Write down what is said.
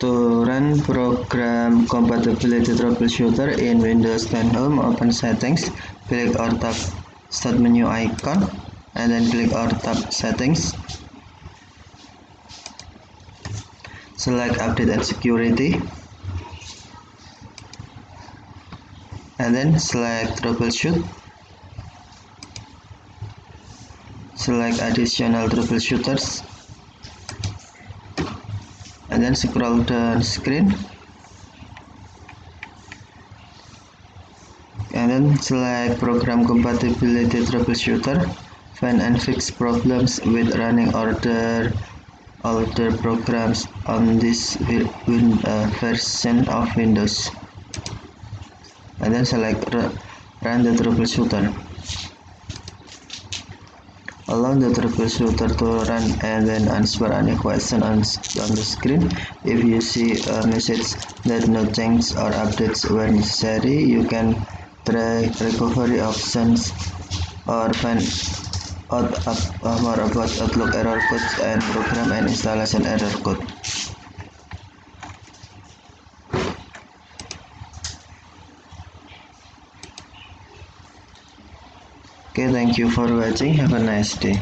To run Program Compatibility troubleshooter in Windows 10 Home, open Settings, click or tap Start menu icon, and then click or tap Settings. Select Update and Security, and then select Troubleshoot. Select Additional Troubleshooters, and then scroll down screen, and then select Program Compatibility troubleshooter. Find and fix problems with running older programs on this version of Windows, and then select Run the troubleshooter. Allow the troubleshooter to run and then answer any question on the screen. If you see a message that no changes or updates were necessary, you can try recovery options or find out more about Outlook error codes and program and installation error code. Okay, thank you for watching. Have a nice day.